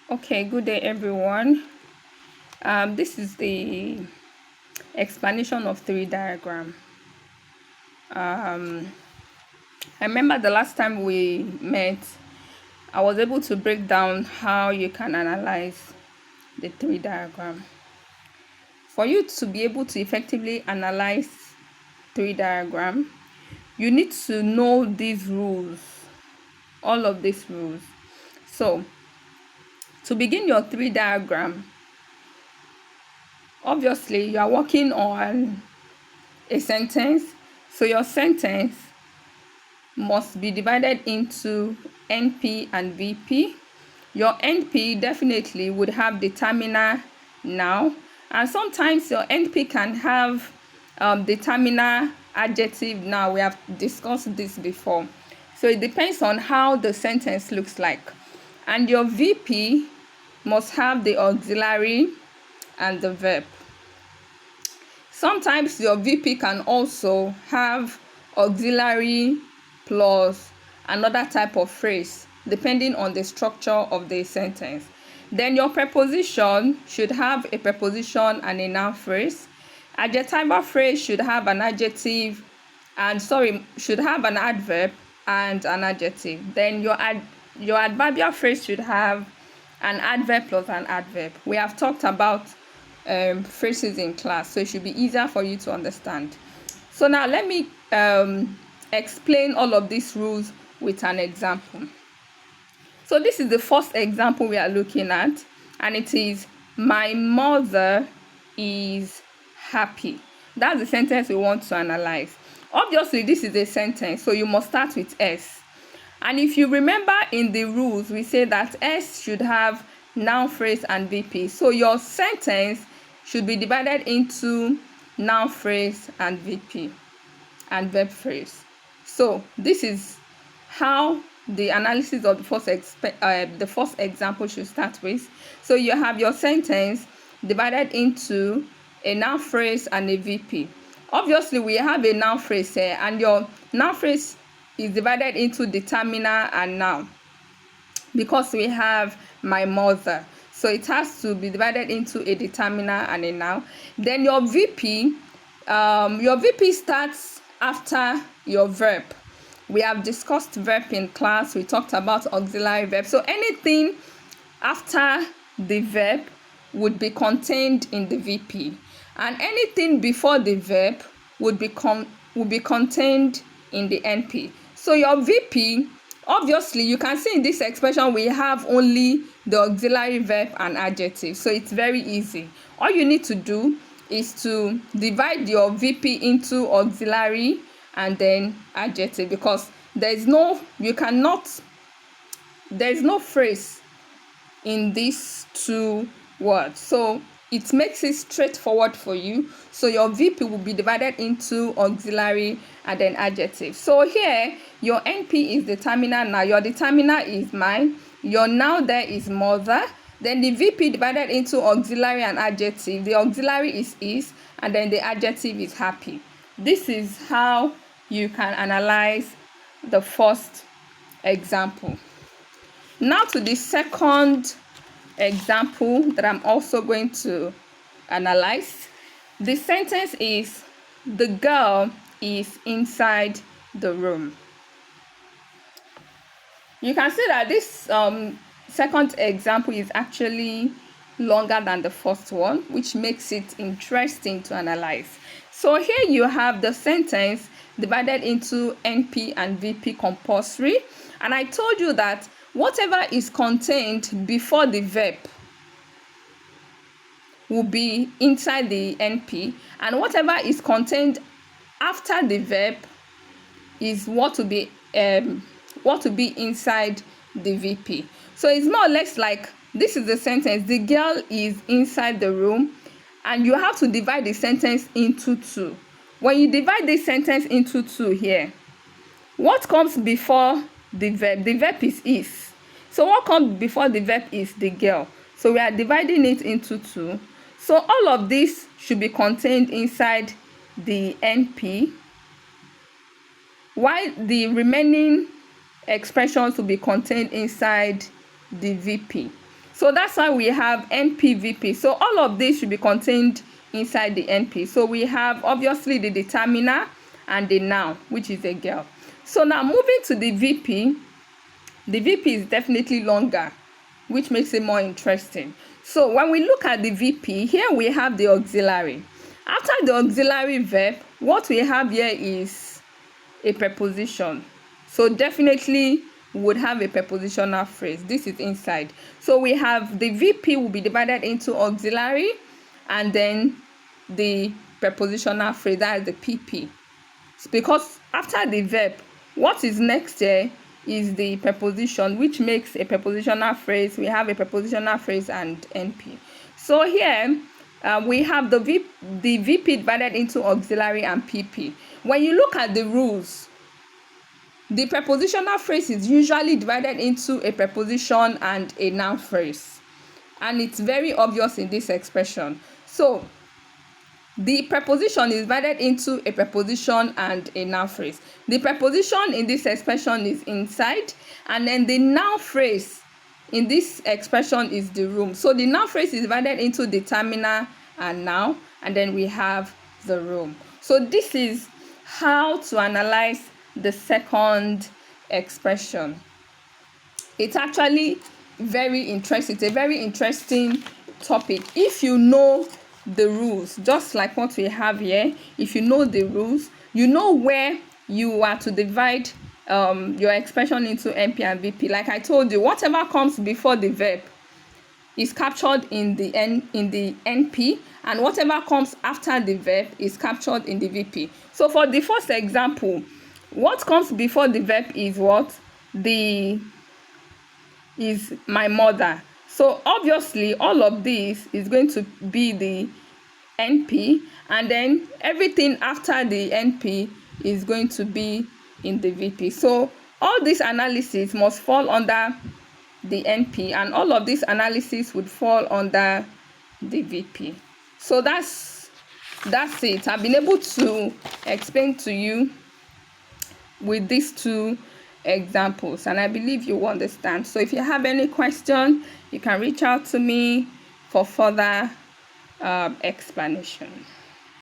Okay, good day everyone. This is the explanation of tree diagram. I remember the last time we met, I was able to break down how you can analyze the tree diagram. For you to be able to effectively analyze tree diagram, you need to know these rules, all of these rules. So, to begin your tree diagram, obviously you are working on a sentence, so your sentence must be divided into NP and VP. Your NP definitely would have determiner now, and sometimes your NP can have determiner adjective now. We have discussed this before, so it depends on how the sentence looks like. And your VP must have the auxiliary and the verb. Sometimes your VP can also have auxiliary plus another type of phrase depending on the structure of the sentence. Then your preposition should have a preposition and a noun phrase. Adjectival phrase should have an adjective should have an adverb and an adjective. Then your adverbial phrase should have an adverb plus an adverb. We have talked about phrases in class, so it should be easier for you to understand. So now let me explain all of these rules with an example. So this is the first example we are looking at, and it is, my mother is happy. That's the sentence we want to analyze. Obviously this is a sentence, so you must start with S. And if you remember, in the rules we say that S should have noun phrase and VP. So your sentence should be divided into noun phrase and VP and verb phrase. So this is how the analysis of the first example should start with. So you have your sentence divided into a noun phrase and a VP. Obviously we have a noun phrase here, and your noun phrase is divided into determiner and noun because we have my mother, so it has to be divided into a determiner and a noun. Then your VP starts after your verb. We have discussed verb in class. We talked about auxiliary verb, so anything after the verb would be contained in the VP, and anything before the verb would be contained in the NP. So your VP, obviously you can see in this expression we have only the auxiliary verb and adjective, so it's very easy. All you need to do is to divide your VP into auxiliary and then adjective, because there's no phrase in these two words, so it makes it straightforward for you. So your VP will be divided into auxiliary and then adjective. So here your NP is determiner. Now your determiner is mine, your noun there is mother, then the VP divided into auxiliary and adjective. The auxiliary is, and then the adjective is happy. This is how you can analyze the first example. Now to the second example that I'm also going to analyze. The sentence is, the girl is inside the room. You can see that this second example is actually longer than the first one, which makes it interesting to analyze. So here you have the sentence divided into NP and VP compulsory, and I told you that whatever is contained before the verb will be inside the NP, and whatever is contained after the verb is what will be inside the VP. So it's more or less like, this is the sentence, the girl is inside the room, and you have to divide the sentence into two. When you divide the sentence into two here, what comes before the verb? The verb is. So what comes before the verb is the girl. So we are dividing it into two. So all of this should be contained inside the NP, while the remaining expressions will be contained inside the VP. So that's why we have NP, VP. So all of this should be contained inside the NP. So we have obviously the determiner and the noun, which is a girl. So now moving to the VP is definitely longer, which makes it more interesting. So when we look at the VP, here we have the auxiliary. After the auxiliary verb, what we have here is a preposition. So definitely would have a prepositional phrase. This is inside. So we have the VP will be divided into auxiliary and then the prepositional phrase, that is the PP. Because after the verb, what is next here is the preposition, which makes a prepositional phrase. We have a prepositional phrase and NP. So here we have the VP divided into auxiliary and PP. When you look at the rules, the prepositional phrase is usually divided into a preposition and a noun phrase, and it's very obvious in this expression. So the preposition is divided into a preposition and a noun phrase. The preposition in this expression is inside, and then the noun phrase in this expression is the room. So the noun phrase is divided into determiner and noun, and then we have the room. So this is how to analyze the second expression. It's actually very interesting. It's a very interesting topic. If you know the rules, just like what we have here, if you know the rules, you know where you are to divide your expression into NP and VP. Like I told you, whatever comes before the verb is captured in the NP, and whatever comes after the verb is captured in the VP. So for the first example, what comes before the verb is what? Is my mother. So obviously all of this is going to be the NP, and then everything after the NP is going to be in the VP. So all this analysis must fall under the NP, and all of this analysis would fall under the VP. So that's it. I've been able to explain to you with these two examples, and I believe you understand. So if you have any question, you can reach out to me for further explanation.